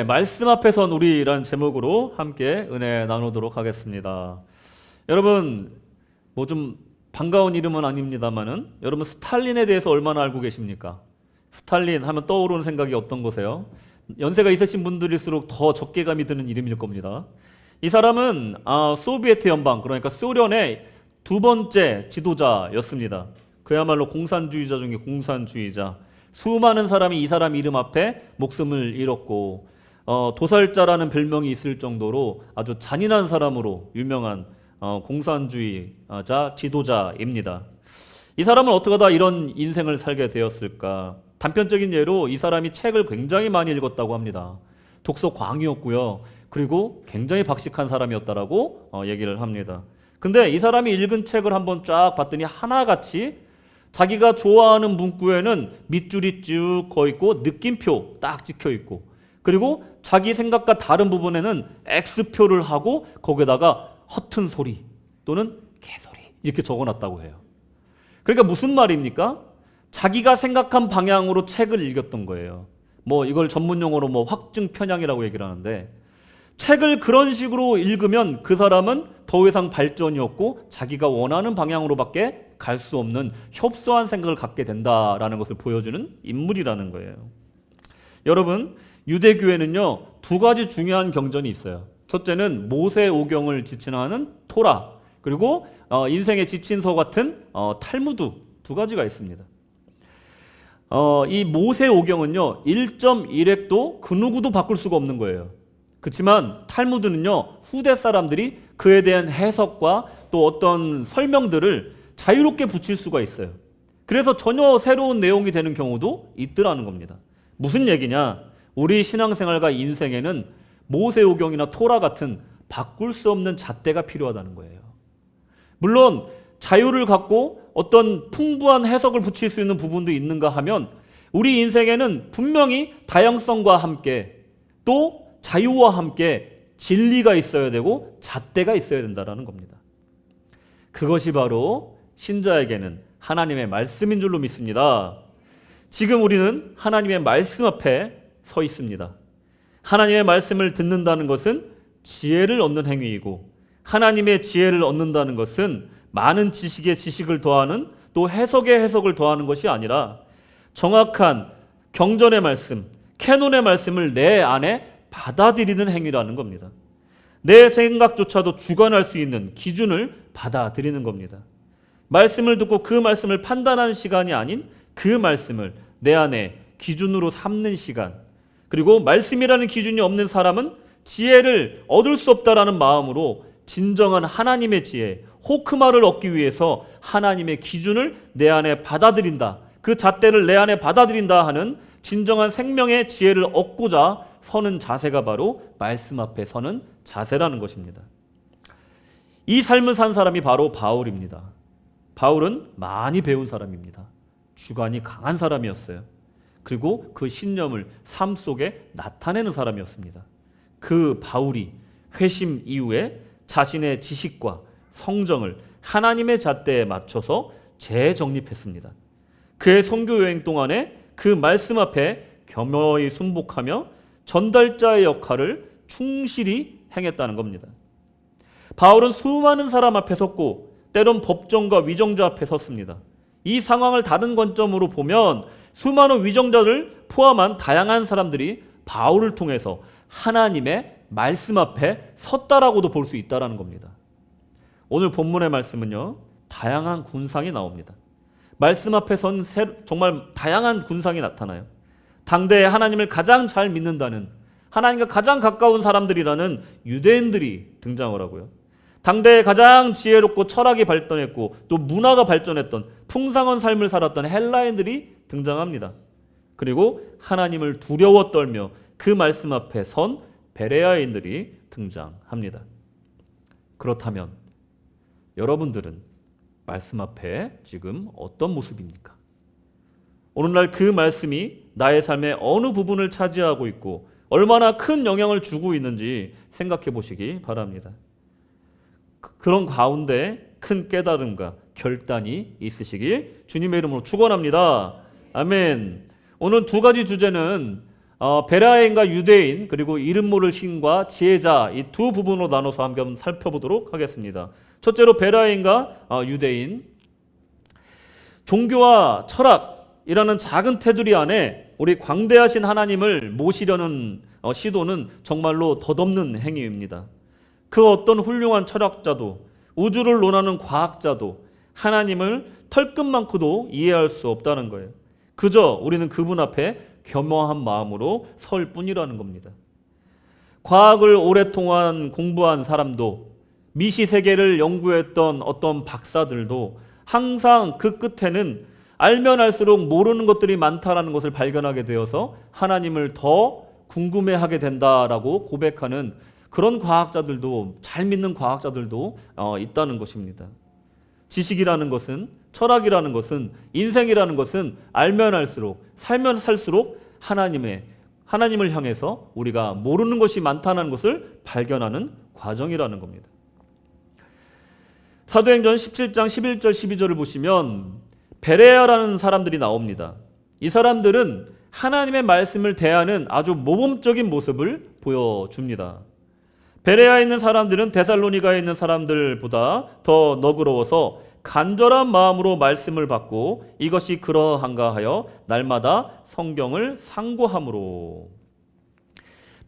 말씀 앞에 선 우리라는 제목으로 함께 은혜 나누도록 하겠습니다. 여러분, 뭐 좀 반가운 이름은 아닙니다만은 여러분 스탈린에 대해서 얼마나 알고 계십니까? 스탈린 하면 떠오르는 생각이 어떤 거세요? 연세가 있으신 분들일수록 더 적개감이 드는 이름일 겁니다. 이 사람은 소비에트 연방, 그러니까 소련의 두 번째 지도자였습니다. 그야말로 공산주의자 중에 공산주의자. 수많은 사람이 이 사람 이름 앞에 목숨을 잃었고 도살자라는 별명이 있을 정도로 아주 잔인한 사람으로 유명한 공산주의자 지도자입니다. 이 사람은 어떻게 하다 이런 인생을 살게 되었을까? 단편적인 예로 이 사람이 책을 굉장히 많이 읽었다고 합니다. 독서 광이었고요. 그리고 굉장히 박식한 사람이었다라고 얘기를 합니다. 근데 이 사람이 읽은 책을 한번 쫙 봤더니 하나같이 자기가 좋아하는 문구에는 밑줄이 쭉 거 있고 느낌표 딱 찍혀 있고, 그리고 자기 생각과 다른 부분에는 X표를 하고 거기에다가 허튼 소리 또는 개소리 이렇게 적어놨다고 해요. 그러니까 무슨 말입니까? 자기가 생각한 방향으로 책을 읽었던 거예요. 뭐 이걸 전문용어로 뭐 확증 편향이라고 얘기를 하는데, 책을 그런 식으로 읽으면 그 사람은 더 이상 발전이 없고 자기가 원하는 방향으로밖에 갈 수 없는 협소한 생각을 갖게 된다라는 것을 보여주는 인물이라는 거예요. 여러분, 유대교회는요 두 가지 중요한 경전이 있어요. 첫째는 모세오경을 지칭하는 토라, 그리고 인생의 지친서 같은 탈무드, 두 가지가 있습니다. 이 모세오경은요 1.1획도 그 누구도 바꿀 수가 없는 거예요. 그렇지만 탈무드는요 후대 사람들이 그에 대한 해석과 또 어떤 설명들을 자유롭게 붙일 수가 있어요. 그래서 전혀 새로운 내용이 되는 경우도 있더라는 겁니다. 무슨 얘기냐? 우리 신앙생활과 인생에는 모세오경이나 토라 같은 바꿀 수 없는 잣대가 필요하다는 거예요. 물론 자유를 갖고 어떤 풍부한 해석을 붙일 수 있는 부분도 있는가 하면 우리 인생에는 분명히 다양성과 함께 또 자유와 함께 진리가 있어야 되고 잣대가 있어야 된다는 겁니다. 그것이 바로 신자에게는 하나님의 말씀인 줄로 믿습니다. 지금 우리는 하나님의 말씀 앞에 서 있습니다. 하나님의 말씀을 듣는다는 것은 지혜를 얻는 행위이고, 하나님의 지혜를 얻는다는 것은 많은 지식에 지식을 더하는, 또 해석에 해석을 더하는 것이 아니라 정확한 경전의 말씀, 캐논의 말씀을 내 안에 받아들이는 행위라는 겁니다. 내 생각조차도 주관할 수 있는 기준을 받아들이는 겁니다. 말씀을 듣고 그 말씀을 판단하는 시간이 아닌 그 말씀을 내 안에 기준으로 삼는 시간, 그리고 말씀이라는 기준이 없는 사람은 지혜를 얻을 수 없다라는 마음으로 진정한 하나님의 지혜, 호크마를 얻기 위해서 하나님의 기준을 내 안에 받아들인다, 그 잣대를 내 안에 받아들인다 하는 진정한 생명의 지혜를 얻고자 서는 자세가 바로 말씀 앞에 서는 자세라는 것입니다. 이 삶을 산 사람이 바로 바울입니다. 바울은 많이 배운 사람입니다. 주관이 강한 사람이었어요. 그리고 그 신념을 삶 속에 나타내는 사람이었습니다. 그 바울이 회심 이후에 자신의 지식과 성정을 하나님의 잣대에 맞춰서 재정립했습니다. 그의 선교 여행 동안에 그 말씀 앞에 겸허히 순복하며 전달자의 역할을 충실히 행했다는 겁니다. 바울은 수많은 사람 앞에 섰고 때론 법정과 위정자 앞에 섰습니다. 이 상황을 다른 관점으로 보면 수많은 위정자를 포함한 다양한 사람들이 바울을 통해서 하나님의 말씀 앞에 섰다라고도 볼 수 있다는 겁니다. 오늘 본문의 말씀은요 다양한 군상이 나옵니다. 말씀 앞에 선 정말 다양한 군상이 나타나요. 당대에 하나님을 가장 잘 믿는다는, 하나님과 가장 가까운 사람들이라는 유대인들이 등장을 하고요. 당대에 가장 지혜롭고 철학이 발전했고 또 문화가 발전했던 풍성한 삶을 살았던 헬라인들이 등장합니다. 그리고 하나님을 두려워 떨며 그 말씀 앞에 선 베레아인들이 등장합니다. 그렇다면 여러분들은 말씀 앞에 지금 어떤 모습입니까? 오늘날 그 말씀이 나의 삶의 어느 부분을 차지하고 있고 얼마나 큰 영향을 주고 있는지 생각해 보시기 바랍니다. 그런 가운데 큰 깨달음과 결단이 있으시기 주님의 이름으로 축원합니다. 아멘. 오늘 두 가지 주제는 베레아인과 유대인 그리고 이름 모를 신과 지혜자 이 두 부분으로 나눠서 한번 살펴보도록 하겠습니다. 첫째로 베레아인과 유대인. 종교와 철학이라는 작은 테두리 안에 우리 광대하신 하나님을 모시려는 시도는 정말로 덧없는 행위입니다. 그 어떤 훌륭한 철학자도 우주를 논하는 과학자도 하나님을 털끝만큼도 이해할 수 없다는 거예요. 그저 우리는 그분 앞에 겸허한 마음으로 설 뿐이라는 겁니다. 과학을 오랫동안 공부한 사람도 미시 세계를 연구했던 어떤 박사들도 항상 그 끝에는 알면 알수록 모르는 것들이 많다라는 것을 발견하게 되어서 하나님을 더 궁금해하게 된다라고 고백하는 그런 과학자들도, 잘 믿는 과학자들도 있다는 것입니다. 지식이라는 것은, 철학이라는 것은, 인생이라는 것은 알면 알수록, 살면 살수록 하나님을 향해서 우리가 모르는 것이 많다는 것을 발견하는 과정이라는 겁니다. 사도행전 17장 11절 12절을 보시면 베레아라는 사람들이 나옵니다. 이 사람들은 하나님의 말씀을 대하는 아주 모범적인 모습을 보여줍니다. 베레아에 있는 사람들은 데살로니가에 있는 사람들보다 더 너그러워서 간절한 마음으로 말씀을 받고 이것이 그러한가 하여 날마다 성경을 상고함으로.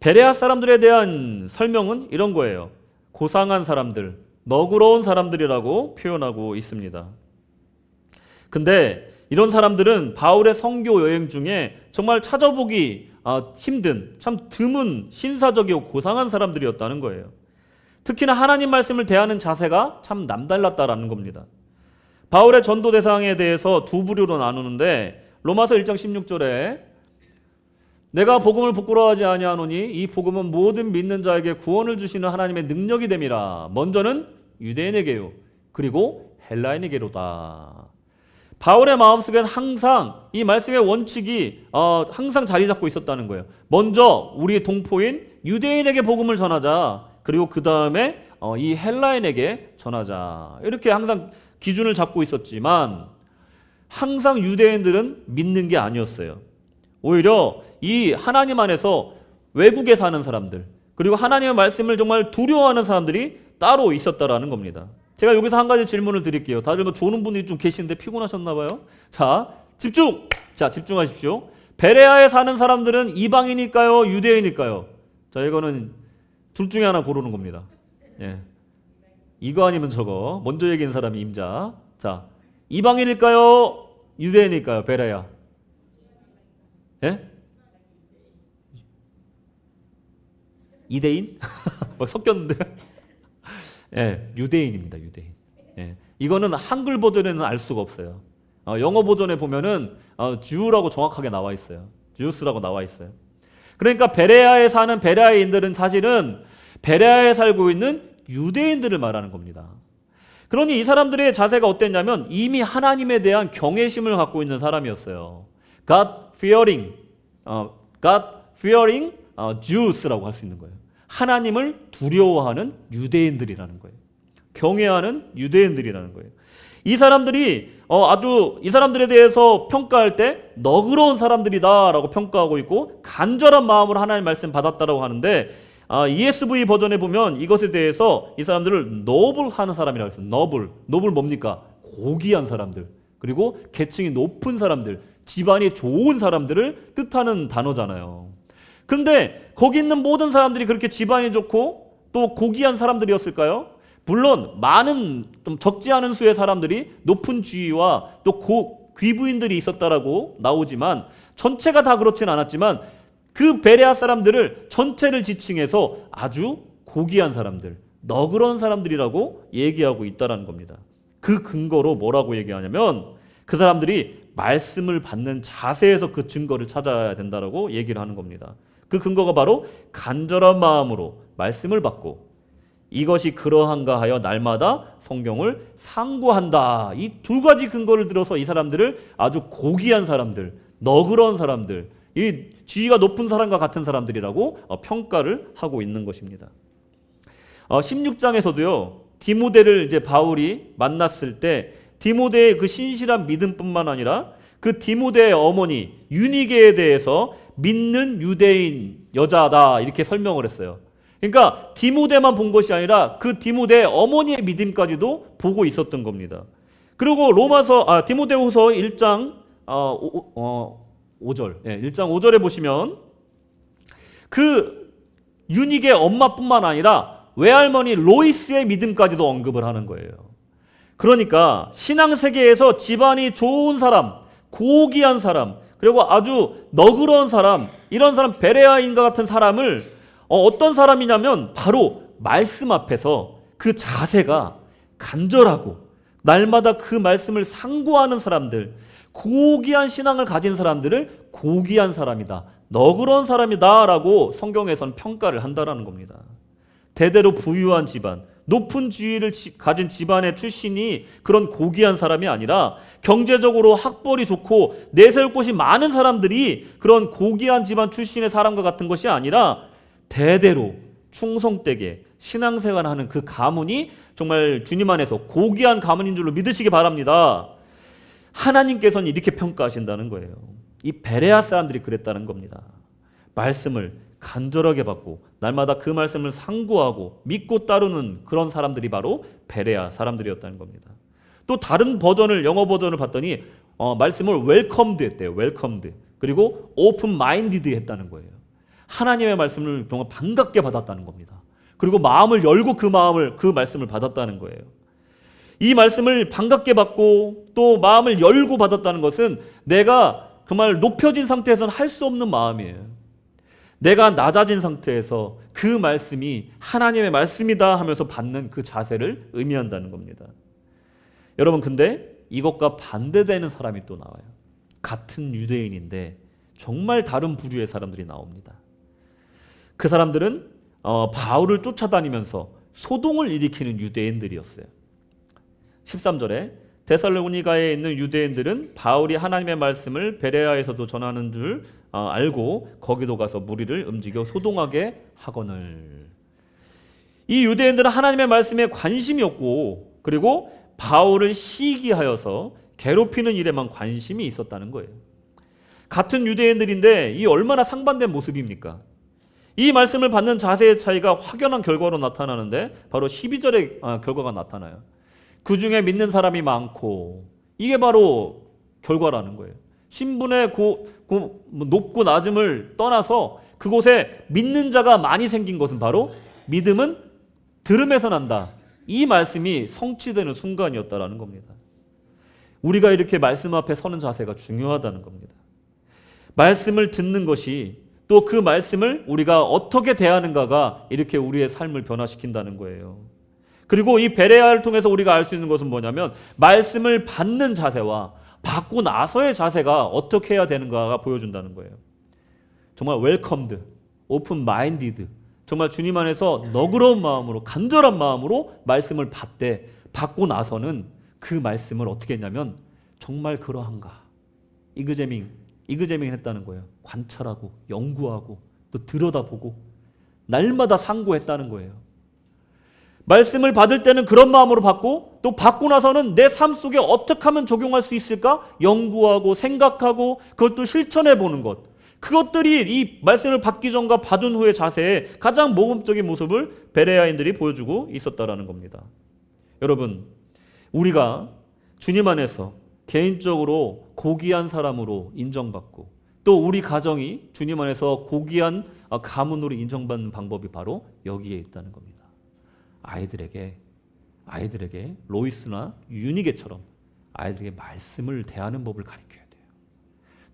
베레아 사람들에 대한 설명은 이런 거예요. 고상한 사람들, 너그러운 사람들이라고 표현하고 있습니다. 근데 이런 사람들은 바울의 선교 여행 중에 정말 찾아보기 힘든, 참 드문 신사적이고 고상한 사람들이었다는 거예요. 특히나 하나님 말씀을 대하는 자세가 참 남달랐다라는 겁니다. 바울의 전도 대상에 대해서 두 부류로 나누는데 로마서 1장 16절에 내가 복음을 부끄러워하지 아니하노니 이 복음은 모든 믿는 자에게 구원을 주시는 하나님의 능력이 됨이라. 먼저는 유대인에게요 그리고 헬라인에게로다. 바울의 마음속엔 항상 이 말씀의 원칙이 항상 자리 잡고 있었다는 거예요. 먼저 우리의 동포인 유대인에게 복음을 전하자. 그리고 그 다음에 이 헬라인에게 전하자. 이렇게 항상 기준을 잡고 있었지만 항상 유대인들은 믿는 게 아니었어요. 오히려 이 하나님 안에서 외국에 사는 사람들 그리고 하나님의 말씀을 정말 두려워하는 사람들이 따로 있었다라는 겁니다. 제가 여기서 한 가지 질문을 드릴게요. 다들 뭐 조는 분들이 좀 계시는데 피곤하셨나 봐요. 자, 집중하십시오. 베레아에 사는 사람들은 이방인일까요? 유대인일까요? 자, 이거는 둘 중에 하나 고르는 겁니다. 예. 이거 아니면 저거. 먼저 얘기한 사람이 임자. 자, 이방인일까요? 유대인일까요? 베레아. 예? 이대인? 막 섞였는데. 예, 유대인입니다. 유대인. 예. 이거는 한글 버전에는 알 수가 없어요. 영어 버전에 보면은 주라고 정확하게 나와 있어요. 주스라고 나와 있어요. 그러니까 베레아에 사는 베레아인들은 사실은 베레아에 살고 있는 유대인들을 말하는 겁니다. 그러니 이 사람들의 자세가 어땠냐면 이미 하나님에 대한 경외심을 갖고 있는 사람이었어요. God-fearing Jews라고 할 수 있는 거예요. 하나님을 두려워하는 유대인들이라는 거예요. 경외하는 유대인들이라는 거예요. 이 사람들이 이 사람들에 대해서 평가할 때 너그러운 사람들이다라고 평가하고 있고 간절한 마음으로 하나님의 말씀 받았다라고 하는데 ESV 버전에 보면 이것에 대해서 이 사람들을 노블하는 사람이라고 했어요. 노블 뭡니까? 고귀한 사람들 그리고 계층이 높은 사람들 집안이 좋은 사람들을 뜻하는 단어잖아요. 그런데 거기 있는 모든 사람들이 그렇게 집안이 좋고 또 고귀한 사람들이었을까요? 물론 많은 좀 적지 않은 수의 사람들이 높은 지위와 또 귀부인들이 있었다라고 나오지만 전체가 다 그렇진 않았지만 그 베레아 사람들을 전체를 지칭해서 아주 고귀한 사람들, 너그러운 사람들이라고 얘기하고 있다는 겁니다. 그 근거로 뭐라고 얘기하냐면 그 사람들이 말씀을 받는 자세에서 그 증거를 찾아야 된다라고 얘기를 하는 겁니다. 그 근거가 바로 간절한 마음으로 말씀을 받고 이것이 그러한가 하여 날마다 성경을 상고한다. 이 두 가지 근거를 들어서 이 사람들을 아주 고귀한 사람들, 너그러운 사람들, 이 지위가 높은 사람과 같은 사람들이라고 평가를 하고 있는 것입니다. 16장에서도요. 디모데를 이제 바울이 만났을 때 디모데의 그 신실한 믿음뿐만 아니라 그 디모데의 어머니 유니게에 대해서 믿는 유대인 여자다 이렇게 설명을 했어요. 그러니까 디모데만 본 것이 아니라 그 디모데 어머니의 믿음까지도 보고 있었던 겁니다. 그리고 디모데후서 1장 5절, 1장 5절에 보시면 그 유닉의 엄마뿐만 아니라 외할머니 로이스의 믿음까지도 언급을 하는 거예요. 그러니까 신앙 세계에서 집안이 좋은 사람, 고귀한 사람, 그리고 아주 너그러운 사람, 이런 사람 베레아인과 같은 사람을 어떤 사람이냐면 바로 말씀 앞에서 그 자세가 간절하고 날마다 그 말씀을 상고하는 사람들, 고귀한 신앙을 가진 사람들을 고귀한 사람이다, 너그러운 사람이다 라고 성경에서는 평가를 한다라는 겁니다. 대대로 부유한 집안, 높은 지위를 가진 집안의 출신이 그런 고귀한 사람이 아니라 경제적으로 학벌이 좋고 내세울 곳이 많은 사람들이 그런 고귀한 집안 출신의 사람과 같은 것이 아니라 대대로 충성되게 신앙생활하는 그 가문이 정말 주님 안에서 고귀한 가문인 줄로 믿으시기 바랍니다. 하나님께서는 이렇게 평가하신다는 거예요. 이 베레아 사람들이 그랬다는 겁니다. 말씀을 간절하게 받고 날마다 그 말씀을 상고하고 믿고 따르는 그런 사람들이 바로 베레아 사람들이었다는 겁니다. 또 다른 버전을, 영어 버전을 봤더니 말씀을 웰컴드 했대요. 웰컴드. 그리고 오픈 마인디드 했다는 거예요. 하나님의 말씀을 정말 반갑게 받았다는 겁니다. 그리고 마음을 열고 그 말씀을 받았다는 거예요. 이 말씀을 반갑게 받고 또 마음을 열고 받았다는 것은 내가 정말 높여진 상태에서는 할 수 없는 마음이에요. 내가 낮아진 상태에서 그 말씀이 하나님의 말씀이다 하면서 받는 그 자세를 의미한다는 겁니다. 여러분, 근데 이것과 반대되는 사람이 또 나와요. 같은 유대인인데 정말 다른 부류의 사람들이 나옵니다. 그 사람들은 바울을 쫓아다니면서 소동을 일으키는 유대인들이었어요. 13절에 데살로니가에 있는 유대인들은 바울이 하나님의 말씀을 베레아에서도 전하는 줄 알고 거기도 가서 무리를 움직여 소동하게 하거늘. 이 유대인들은 하나님의 말씀에 관심이 없고 그리고 바울을 시기하여서 괴롭히는 일에만 관심이 있었다는 거예요. 같은 유대인들인데 이 얼마나 상반된 모습입니까? 이 말씀을 받는 자세의 차이가 확연한 결과로 나타나는데 바로 12절의 결과가 나타나요. 그 중에 믿는 사람이 많고, 이게 바로 결과라는 거예요. 신분의 높고 낮음을 떠나서 그곳에 믿는 자가 많이 생긴 것은 바로 믿음은 들음에서 난다, 이 말씀이 성취되는 순간이었다라는 겁니다. 우리가 이렇게 말씀 앞에 서는 자세가 중요하다는 겁니다. 말씀을 듣는 것이 또 그 말씀을 우리가 어떻게 대하는가가 이렇게 우리의 삶을 변화시킨다는 거예요. 그리고 이 베레아를 통해서 우리가 알 수 있는 것은 뭐냐면 말씀을 받는 자세와 받고 나서의 자세가 어떻게 해야 되는가가 보여준다는 거예요. 정말 웰컴드, 오픈 마인디드, 정말 주님 안에서 너그러운 마음으로, 간절한 마음으로 말씀을 받고 나서는 그 말씀을 어떻게 했냐면 정말 그러한가, 이그제밍 했다는 거예요. 관찰하고 연구하고 또 들여다보고 날마다 상고했다는 거예요. 말씀을 받을 때는 그런 마음으로 받고 또 받고 나서는 내 삶 속에 어떻게 하면 적용할 수 있을까 연구하고 생각하고 그것도 실천해 보는 것, 그것들이 이 말씀을 받기 전과 받은 후의 자세의 가장 모범적인 모습을 베레아인들이 보여주고 있었다라는 겁니다. 여러분, 우리가 주님 안에서 개인적으로 고귀한 사람으로 인정받고 또 우리 가정이 주님 안에서 고귀한 가문으로 인정받는 방법이 바로 여기에 있다는 겁니다. 아이들에게 로이스나 유니게처럼 아이들에게 말씀을 대하는 법을 가르쳐야 돼요.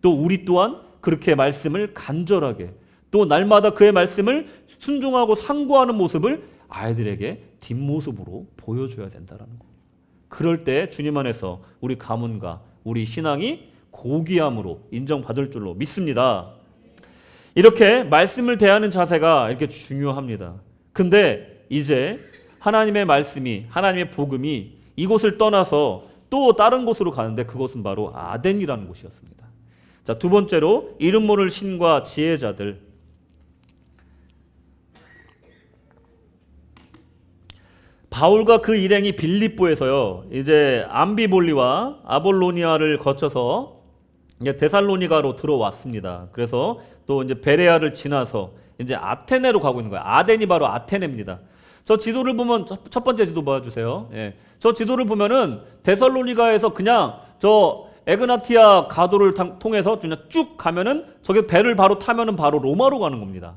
또 우리 또한 그렇게 말씀을 간절하게 또 날마다 그의 말씀을 순종하고 상고하는 모습을 아이들에게 뒷모습으로 보여줘야 된다는 겁니다. 그럴 때 주님 안에서 우리 가문과 우리 신앙이 고귀함으로 인정받을 줄로 믿습니다. 이렇게 말씀을 대하는 자세가 이렇게 중요합니다. 근데 이제 하나님의 말씀이, 하나님의 복음이 이곳을 떠나서 또 다른 곳으로 가는데 그곳은 바로 아덴이라는 곳이었습니다. 자, 두 번째로 이름 모를 신과 지혜자들. 바울과 그 일행이 빌립보에서요, 이제 암비볼리와 아볼로니아를 거쳐서 이제 데살로니가로 들어왔습니다. 그래서 또 이제 베레아를 지나서 이제 아테네로 가고 있는 거예요. 아덴이 바로 아테네입니다. 저 지도를 보면 첫 번째 지도 봐주세요. 예. 저 지도를 보면은 데살로니가에서 그냥 저 에그나티아 가도를 통해서 그냥 쭉 가면은 저기 배를 바로 타면은 바로 로마로 가는 겁니다.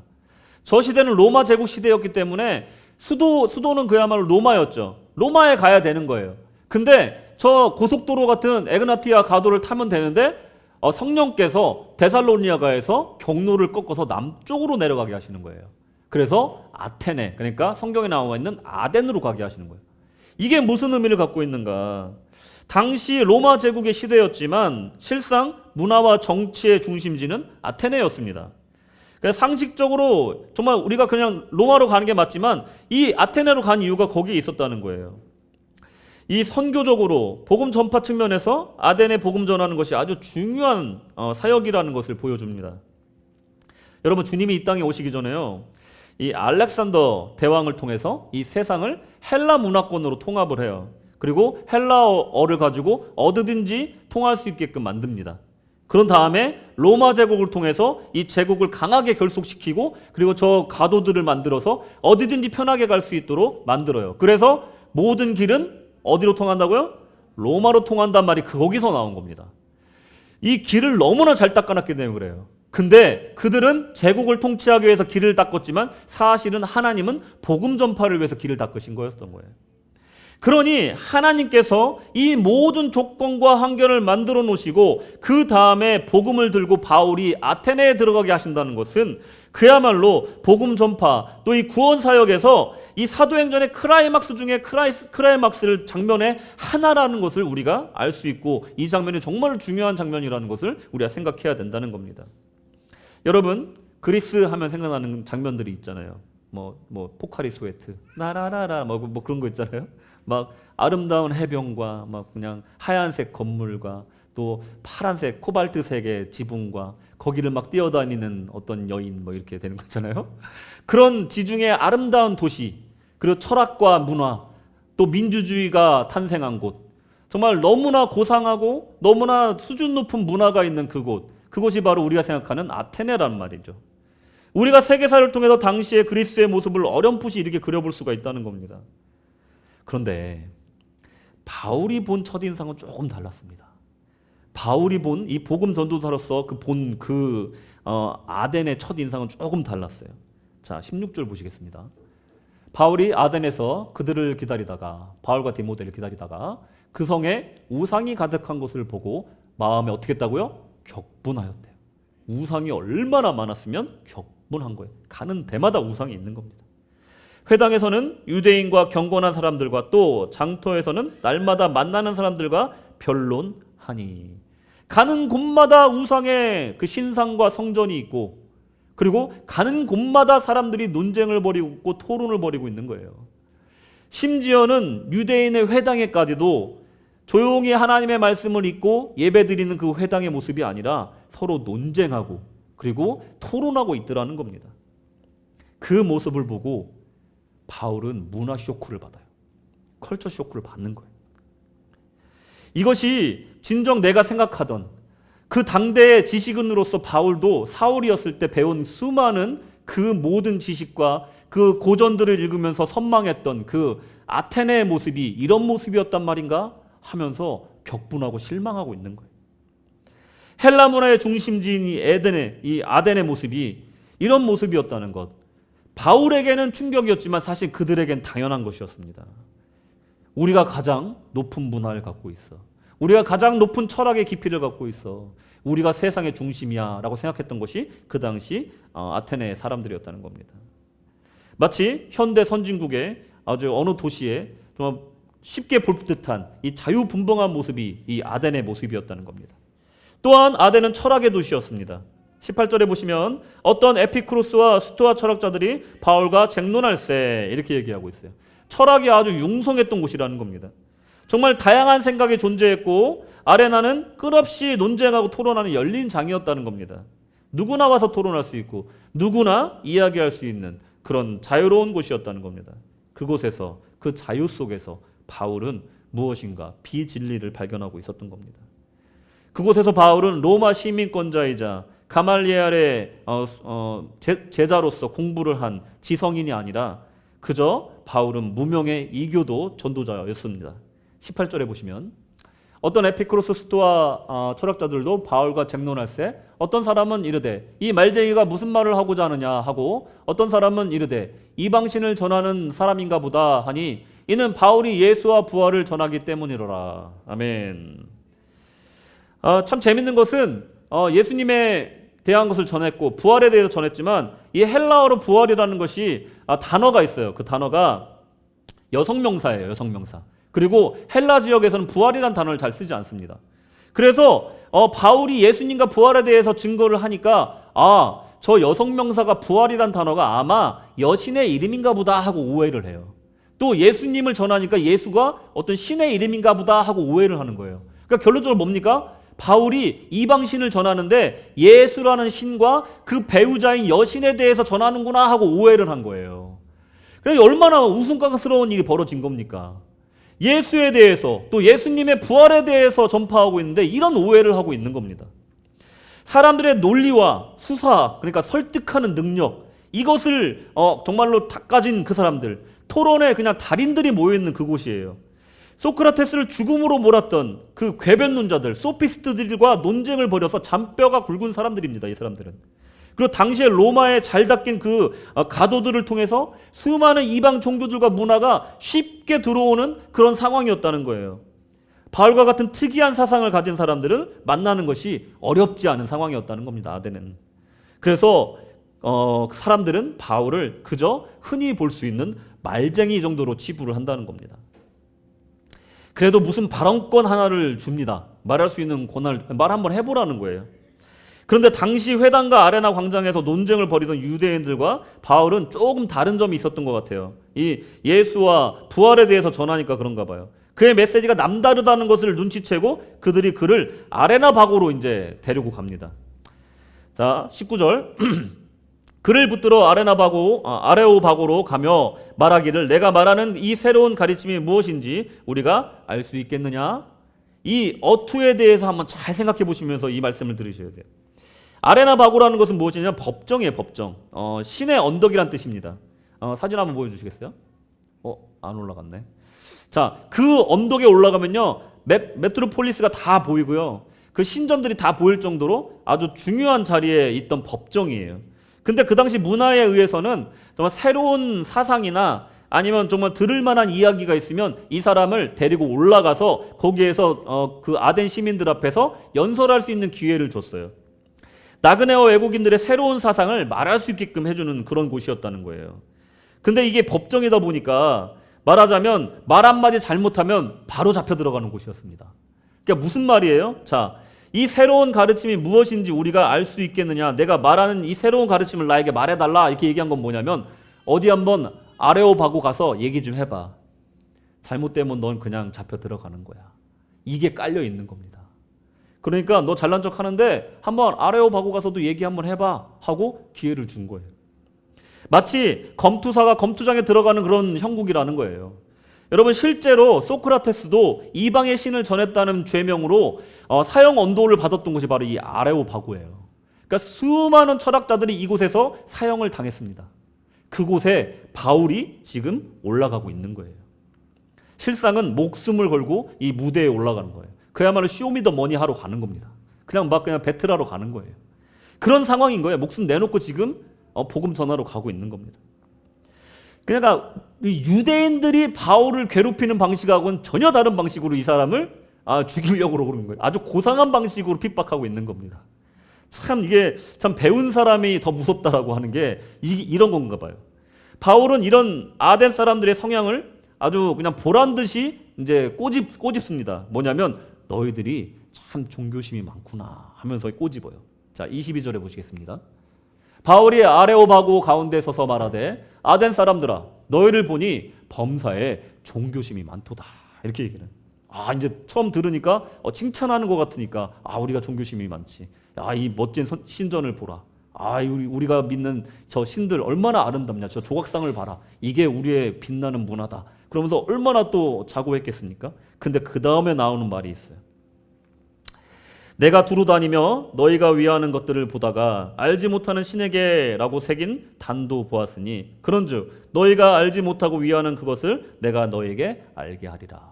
저 시대는 로마 제국 시대였기 때문에 수도는 그야말로 로마였죠. 로마에 가야 되는 거예요. 근데 저 고속도로 같은 에그나티아 가도를 타면 되는데 성령께서 데살로니가에서 경로를 꺾어서 남쪽으로 내려가게 하시는 거예요. 그래서 아테네, 그러니까 성경에 나와 있는 아덴으로 가게 하시는 거예요. 이게 무슨 의미를 갖고 있는가? 당시 로마 제국의 시대였지만 실상 문화와 정치의 중심지는 아테네였습니다. 그래서 상식적으로 정말 우리가 그냥 로마로 가는 게 맞지만 이 아테네로 간 이유가 거기에 있었다는 거예요. 이 선교적으로 복음 전파 측면에서 아덴에 복음 전하는 것이 아주 중요한 사역이라는 것을 보여줍니다. 여러분, 주님이 이 땅에 오시기 전에요, 이 알렉산더 대왕을 통해서 이 세상을 헬라 문화권으로 통합을 해요. 그리고 헬라어를 가지고 어디든지 통할 수 있게끔 만듭니다. 그런 다음에 로마 제국을 통해서 이 제국을 강하게 결속시키고 그리고 저 가도들을 만들어서 어디든지 편하게 갈 수 있도록 만들어요. 그래서 모든 길은 어디로 통한다고요? 로마로 통한단 말이 거기서 나온 겁니다. 이 길을 너무나 잘 닦아놨기 때문에 그래요. 근데 그들은 제국을 통치하기 위해서 길을 닦았지만 사실은 하나님은 복음 전파를 위해서 길을 닦으신 거였던 거예요. 그러니 하나님께서 이 모든 조건과 환경을 만들어 놓으시고 그 다음에 복음을 들고 바울이 아테네에 들어가게 하신다는 것은 그야말로 복음 전파 또 이 구원 사역에서 이 사도행전의 클라이막스 중에 클라이막스를 장면의 하나라는 것을 우리가 알 수 있고 이 장면이 정말 중요한 장면이라는 것을 우리가 생각해야 된다는 겁니다. 여러분, 그리스 하면 생각나는 장면들이 있잖아요. 뭐 포카리 스웨트, 나라라라 뭐 그런 거 있잖아요. 막 아름다운 해변과 막 그냥 하얀색 건물과 또 파란색 코발트색의 지붕과 거기를 막 뛰어다니는 어떤 여인 뭐 이렇게 되는 거잖아요. 그런 지중해 아름다운 도시, 그리고 철학과 문화, 또 민주주의가 탄생한 곳, 정말 너무나 고상하고 너무나 수준 높은 문화가 있는 그곳이 바로 우리가 생각하는 아테네라는 말이죠. 우리가 세계사를 통해서 당시의 그리스의 모습을 어렴풋이 이렇게 그려볼 수가 있다는 겁니다. 그런데 바울이 본 첫인상은 조금 달랐습니다. 바울이 본 이 복음 전도사로서 아덴의 첫인상은 조금 달랐어요. 자, 16절 보시겠습니다. 바울이 아덴에서 그들을 기다리다가, 바울과 디모데를 기다리다가 그 성에 우상이 가득한 것을 보고 마음에 어떻게 했다고요? 격분하였대요. 우상이 얼마나 많았으면 격분한 거예요. 가는 데마다 우상이 있는 겁니다. 회당에서는 유대인과 경건한 사람들과 또 장터에서는 날마다 만나는 사람들과 변론하니, 가는 곳마다 우상의 그 신상과 성전이 있고 그리고 가는 곳마다 사람들이 논쟁을 벌이고 있고 토론을 벌이고 있는 거예요. 심지어는 유대인의 회당에까지도 조용히 하나님의 말씀을 읽고 예배드리는 그 회당의 모습이 아니라 서로 논쟁하고 그리고 토론하고 있더라는 겁니다. 그 모습을 보고 바울은 문화 쇼크를 받아요. 컬처 쇼크를 받는 거예요. 이것이 진정 내가 생각하던 그 당대의 지식인으로서 바울도 사울이었을 때 배운 수많은 그 모든 지식과 그 고전들을 읽으면서 선망했던 그 아테네의 모습이 이런 모습이었단 말인가 하면서 격분하고 실망하고 있는 거예요. 헬라 문화의 중심지인 이 아덴의 모습이 이런 모습이었다는 것, 바울에게는 충격이었지만 사실 그들에겐 당연한 것이었습니다. 우리가 가장 높은 문화를 갖고 있어. 우리가 가장 높은 철학의 깊이를 갖고 있어. 우리가 세상의 중심이야 라고 생각했던 것이 그 당시 아테네의 사람들이었다는 겁니다. 마치 현대 선진국의 아주 어느 도시에 정말 쉽게 볼 듯한 이 자유분방한 모습이 이 아덴의 모습이었다는 겁니다. 또한 아덴은 철학의 도시였습니다. 18절에 보시면 어떤 에피쿠로스와 스토아 철학자들이 바울과 쟁론할세 이렇게 얘기하고 있어요. 철학이 아주 융성했던 곳이라는 겁니다. 정말 다양한 생각이 존재했고 아레나는 끝없이 논쟁하고 토론하는 열린 장이었다는 겁니다. 누구나 와서 토론할 수 있고 누구나 이야기할 수 있는 그런 자유로운 곳이었다는 겁니다. 그곳에서, 그 자유 속에서 바울은 무엇인가 비진리를 발견하고 있었던 겁니다. 그곳에서 바울은 로마 시민권자이자 가말리엘의 제자로서 공부를 한 지성인이 아니라 그저 바울은 무명의 이교도 전도자였습니다. 18절에 보시면 어떤 에피크로스 스토아 철학자들도 바울과 쟁론할 때 어떤 사람은 이르되 이 말쟁이가 무슨 말을 하고자 하느냐 하고 어떤 사람은 이르되 이방신을 전하는 사람인가 보다 하니 이는 바울이 예수와 부활을 전하기 때문이로라. 아멘. 참 재밌는 것은 예수님에 대한 것을 전했고 부활에 대해서 전했지만 이 헬라어로 부활이라는 것이 단어가 있어요. 그 단어가 여성명사예요. 여성명사. 그리고 헬라 지역에서는 부활이라는 단어를 잘 쓰지 않습니다. 그래서 바울이 예수님과 부활에 대해서 증거를 하니까 저 여성명사가 부활이라는 단어가 아마 여신의 이름인가 보다 하고 오해를 해요. 또 예수님을 전하니까 예수가 어떤 신의 이름인가 보다 하고 오해를 하는 거예요. 그러니까 결론적으로 뭡니까? 바울이 이방신을 전하는데 예수라는 신과 그 배우자인 여신에 대해서 전하는구나 하고 오해를 한 거예요. 그래서 얼마나 우스꽝스러운 일이 벌어진 겁니까? 예수에 대해서 또 예수님의 부활에 대해서 전파하고 있는데 이런 오해를 하고 있는 겁니다. 사람들의 논리와 수사, 그러니까 설득하는 능력, 이것을 정말로 다 가진 그 사람들, 토론에 그냥 달인들이 모여있는 그곳이에요. 소크라테스를 죽음으로 몰았던 그 궤변론자들, 소피스트들과 논쟁을 벌여서 잔뼈가 굵은 사람들입니다. 이 사람들은. 그리고 당시에 로마에 잘 닦인 그 가도들을 통해서 수많은 이방 종교들과 문화가 쉽게 들어오는 그런 상황이었다는 거예요. 바울과 같은 특이한 사상을 가진 사람들은 만나는 것이 어렵지 않은 상황이었다는 겁니다. 아덴은. 그래서 사람들은 바울을 그저 흔히 볼 수 있는 말쟁이 정도로 치부를 한다는 겁니다. 그래도 무슨 발언권 하나를 줍니다. 말할 수 있는 권한을 말 한번 해보라는 거예요. 그런데 당시 회당과 아레나 광장에서 논쟁을 벌이던 유대인들과 바울은 조금 다른 점이 있었던 것 같아요. 이 예수와 부활에 대해서 전하니까 그런가 봐요. 그의 메시지가 남다르다는 것을 눈치채고 그들이 그를 아레나 바고로 이제 데리고 갑니다. 자, 19절. 그를 붙들어 아레오 바고로 가며 말하기를 내가 말하는 이 새로운 가르침이 무엇인지 우리가 알 수 있겠느냐? 이 어투에 대해서 한번 잘 생각해 보시면서 이 말씀을 들으셔야 돼요. 아레나 바고라는 것은 무엇이냐? 법정이에요, 법정. 신의 언덕이란 뜻입니다. 사진 한번 보여주시겠어요? 안 올라갔네. 자, 그 언덕에 올라가면요, 메트로폴리스가 다 보이고요. 그 신전들이 다 보일 정도로 아주 중요한 자리에 있던 법정이에요. 근데 그 당시 문화에 의해서는 정말 새로운 사상이나 아니면 정말 들을 만한 이야기가 있으면 이 사람을 데리고 올라가서 거기에서 그 아덴 시민들 앞에서 연설할 수 있는 기회를 줬어요. 나그네와 외국인들의 새로운 사상을 말할 수 있게끔 해주는 그런 곳이었다는 거예요. 근데 이게 법정이다 보니까 말하자면 말 한마디 잘못하면 바로 잡혀 들어가는 곳이었습니다. 그러니까 무슨 말이에요? 자, 이 새로운 가르침이 무엇인지 우리가 알 수 있겠느냐? 내가 말하는 이 새로운 가르침을 나에게 말해달라 이렇게 얘기한 건 뭐냐면 어디 한번 아레오바고 가서 얘기 좀 해봐. 잘못되면 넌 그냥 잡혀 들어가는 거야. 이게 깔려 있는 겁니다. 그러니까 너 잘난 척 하는데 한번 아레오바고 가서도 얘기 한번 해봐 하고 기회를 준 거예요. 마치 검투사가 검투장에 들어가는 그런 형국이라는 거예요. 여러분 실제로 소크라테스도 이방의 신을 전했다는 죄명으로 사형 언도를 받았던 곳이 바로 이 아레오바고예요. 그러니까 수많은 철학자들이 이곳에서 사형을 당했습니다. 그곳에 바울이 지금 올라가고 있는 거예요. 실상은 목숨을 걸고 이 무대에 올라가는 거예요. 그야말로 쇼미더머니 하러 가는 겁니다. 그냥 배틀하러 가는 거예요. 그런 상황인 거예요. 목숨 내놓고 지금 복음 전하러 가고 있는 겁니다. 그러니까 유대인들이 바울을 괴롭히는 방식하고는 전혀 다른 방식으로 이 사람을 죽이려고 그러는 거예요. 아주 고상한 방식으로 핍박하고 있는 겁니다. 참 이게 참 배운 사람이 더 무섭다라고 하는 게 이런 건가 봐요. 바울은 이런 아덴 사람들의 성향을 아주 그냥 보란 듯이 이제 꼬집습니다. 뭐냐면 너희들이 참 종교심이 많구나 하면서 꼬집어요. 자, 22절에 보시겠습니다. 바울이 아레오바고 가운데 서서 말하되 아덴 사람들아 너희를 보니 범사에 종교심이 많도다 이렇게 얘기를. 이제 처음 들으니까 칭찬하는 것 같으니까 우리가 종교심이 많지. 이 멋진 신전을 보라. 우리가 믿는 저 신들 얼마나 아름답냐. 저 조각상을 봐라. 이게 우리의 빛나는 문화다. 그러면서 얼마나 또 자고했겠습니까? 근데 그 다음에 나오는 말이 있어요. 내가 두루 다니며 너희가 위하는 것들을 보다가 알지 못하는 신에게라고 새긴 단도 보았으니 그런즉 너희가 알지 못하고 위하는 그것을 내가 너희에게 알게 하리라.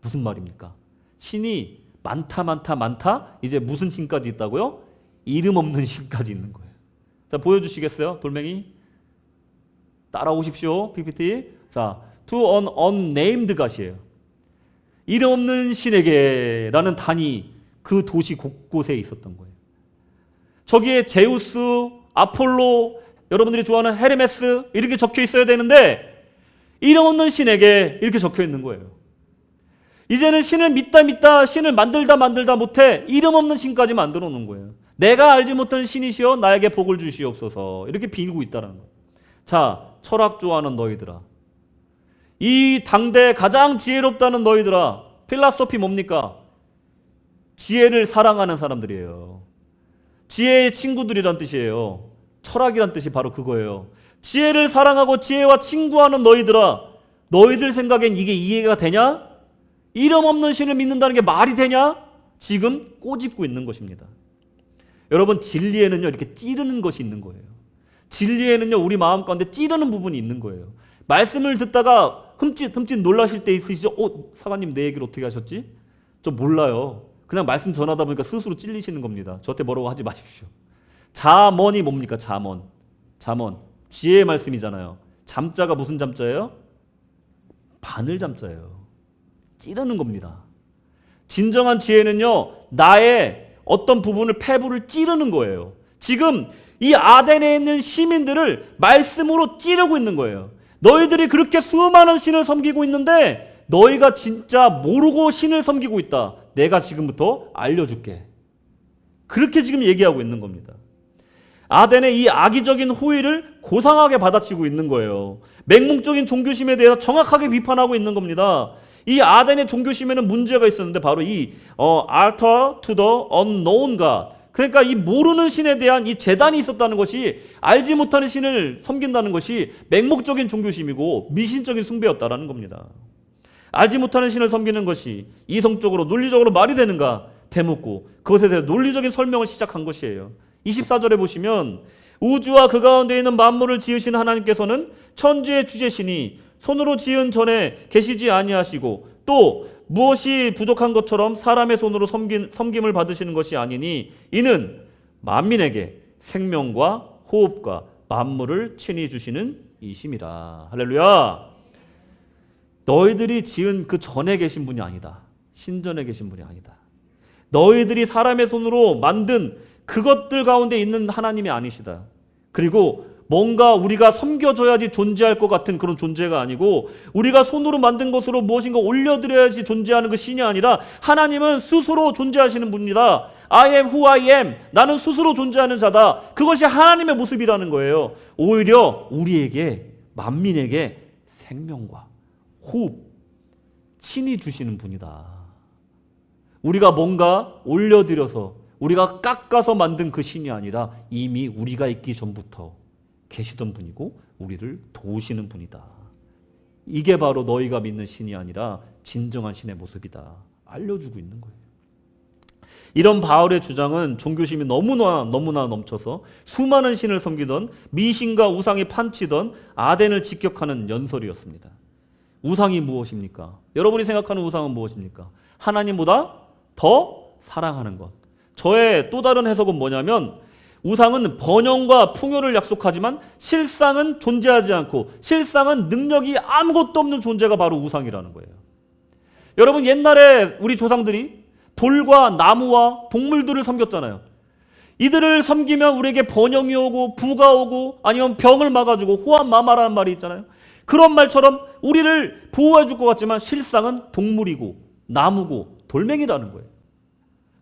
무슨 말입니까? 신이 많다. 이제 무슨 신까지 있다고요? 이름 없는 신까지 있는 거예요. 자, 보여주시겠어요? 돌멩이 따라오십시오. PPT. 자, to an unnamed God이에요. 이름 없는 신에게라는 단이 그 도시 곳곳에 있었던 거예요. 저기에 제우스, 아폴로, 여러분들이 좋아하는 헤르메스 이렇게 적혀 있어야 되는데 이름 없는 신에게 이렇게 적혀 있는 거예요. 이제는 신을 믿다 신을 만들다 못해 이름 없는 신까지 만들어 놓은 거예요. 내가 알지 못하는 신이시여 나에게 복을 주시옵소서 이렇게 빌고 있다는 거예요. 자, 철학 좋아하는 너희들아, 이 당대 가장 지혜롭다는 너희들아, 필라소피 뭡니까? 지혜를 사랑하는 사람들이에요. 지혜의 친구들이란 뜻이에요. 철학이란 뜻이 바로 그거예요. 지혜를 사랑하고 지혜와 친구하는 너희들아, 너희들 생각엔 이게 이해가 되냐? 이름 없는 신을 믿는다는 게 말이 되냐? 지금 꼬집고 있는 것입니다. 여러분, 진리에는요 이렇게 찌르는 것이 있는 거예요. 진리에는요 우리 마음 가운데 찌르는 부분이 있는 거예요. 말씀을 듣다가 흠칫 놀라실 때 있으시죠? 사관님 내 얘기를 어떻게 하셨지? 저 몰라요. 그냥 말씀 전하다 보니까 스스로 찔리시는 겁니다. 저한테 뭐라고 하지 마십시오. 잠언이 뭡니까? 잠언. 지혜의 말씀이잖아요. 잠자가 무슨 잠자예요? 바늘 잠자예요. 찌르는 겁니다. 진정한 지혜는요 나의 어떤 부분을 폐부를 찌르는 거예요. 지금 이 아덴에 있는 시민들을 말씀으로 찌르고 있는 거예요. 너희들이 그렇게 수많은 신을 섬기고 있는데 너희가 진짜 모르고 신을 섬기고 있다. 내가 지금부터 알려줄게. 그렇게 지금 얘기하고 있는 겁니다. 아덴의 이 악의적인 호의를 고상하게 받아치고 있는 거예요. 맹목적인 종교심에 대해서 정확하게 비판하고 있는 겁니다. 이 아덴의 종교심에는 문제가 있었는데 바로 이 altar to the unknown God, 그러니까 이 모르는 신에 대한 이 제단이 있었다는 것이, 알지 못하는 신을 섬긴다는 것이 맹목적인 종교심이고 미신적인 숭배였다라는 겁니다. 알지 못하는 신을 섬기는 것이 이성적으로 논리적으로 말이 되는가 되묻고 그것에 대해 논리적인 설명을 시작한 것이에요. 24절에 보시면 우주와 그 가운데 있는 만물을 지으신 하나님께서는 천지의 주제시니 손으로 지은 전에 계시지 아니하시고 또 무엇이 부족한 것처럼 사람의 손으로 섬김을 받으시는 것이 아니니 이는 만민에게 생명과 호흡과 만물을 친히 주시는 이심이라. 할렐루야. 너희들이 지은 그 전에 계신 분이 아니다. 신전에 계신 분이 아니다. 너희들이 사람의 손으로 만든 그것들 가운데 있는 하나님이 아니시다. 그리고 뭔가 우리가 섬겨줘야지 존재할 것 같은 그런 존재가 아니고 우리가 손으로 만든 것으로 무엇인가 올려드려야지 존재하는 그 신이 아니라 하나님은 스스로 존재하시는 분이다. I am who I am. 나는 스스로 존재하는 자다. 그것이 하나님의 모습이라는 거예요. 오히려 우리에게, 만민에게 생명과 호흡, 친히 주시는 분이다. 우리가 뭔가 올려드려서 우리가 깎아서 만든 그 신이 아니라 이미 우리가 있기 전부터 계시던 분이고 우리를 도우시는 분이다. 이게 바로 너희가 믿는 신이 아니라 진정한 신의 모습이다. 알려주고 있는 거예요. 이런 바울의 주장은 종교심이 너무나 넘쳐서 수많은 신을 섬기던 미신과 우상이 판치던 아덴을 직격하는 연설이었습니다. 우상이 무엇입니까? 여러분이 생각하는 우상은 무엇입니까? 하나님보다 더 사랑하는 것. 저의 또 다른 해석은 뭐냐면 우상은 번영과 풍요를 약속하지만 실상은 존재하지 않고 실상은 능력이 아무것도 없는 존재가 바로 우상이라는 거예요. 여러분, 옛날에 우리 조상들이 돌과 나무와 동물들을 섬겼잖아요. 이들을 섬기면 우리에게 번영이 오고 부가 오고 아니면 병을 막아주고 호암마마라는 말이 있잖아요. 그런 말처럼 우리를 보호해 줄 것 같지만 실상은 동물이고 나무고 돌멩이라는 거예요.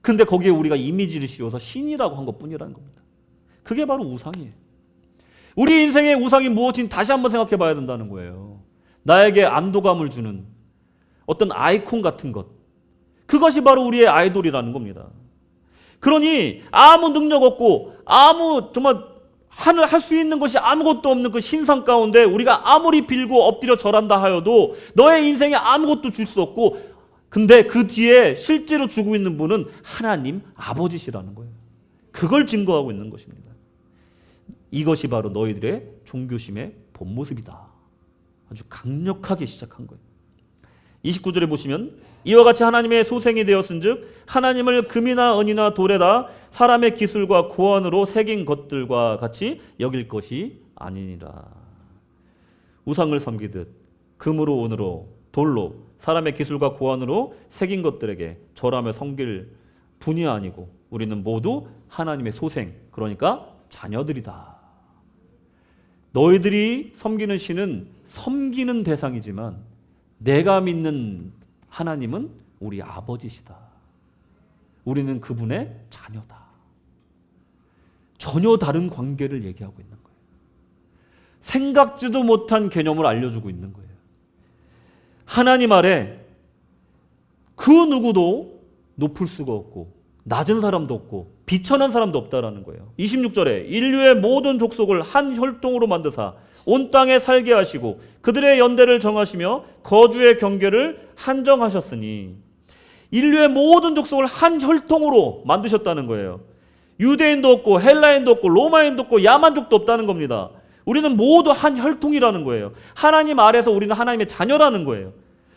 근데 거기에 우리가 이미지를 씌워서 신이라고 한 것뿐이라는 겁니다. 그게 바로 우상이에요. 우리 인생의 우상이 무엇인지 다시 한번 생각해 봐야 된다는 거예요. 나에게 안도감을 주는 어떤 아이콘 같은 것, 그것이 바로 우리의 아이돌이라는 겁니다. 그러니 아무 능력 없고 아무 정말 할 수 있는 것이 아무것도 없는 그 신상 가운데 우리가 아무리 빌고 엎드려 절한다 하여도 너의 인생에 아무것도 줄 수 없고 근데 그 뒤에 실제로 주고 있는 분은 하나님 아버지시라는 거예요. 그걸 증거하고 있는 것입니다. 이것이 바로 너희들의 종교심의 본 모습이다. 아주 강력하게 시작한 거예요. 29절에 보시면 이와 같이 하나님의 소생이 되었은즉 하나님을 금이나 은이나 돌에다 사람의 기술과 고안으로 새긴 것들과 같이 여길 것이 아니니라. 우상을 섬기듯 금으로 은으로 돌로 사람의 기술과 고안으로 새긴 것들에게 절하며 섬길 분이 아니고 우리는 모두 하나님의 소생, 그러니까 자녀들이다. 너희들이 섬기는 신은 섬기는 대상이지만 내가 믿는 하나님은 우리 아버지시다. 우리는 그분의 자녀다. 전혀 다른 관계를 얘기하고 있는 거예요. 생각지도 못한 개념을 알려주고 있는 거예요. 하나님 아래 그 누구도 높을 수가 없고 낮은 사람도 없고 비천한 사람도 없다라는 거예요. 26절에 인류의 모든 족속을 한 혈통으로 만드사 온 땅에 살게 하시고 그들의 연대를 정하시며 거주의 경계를 한정하셨으니 인류의 모든 족속을 한 혈통으로 만드셨다는 거예요. 유대인도 없고 헬라인도 없고 로마인도 없고 야만족도 없다는 겁니다. 우리는 모두 한 혈통이라는 거예요. 하나님 아래서 우리는 하나님의 자녀라는 거예요.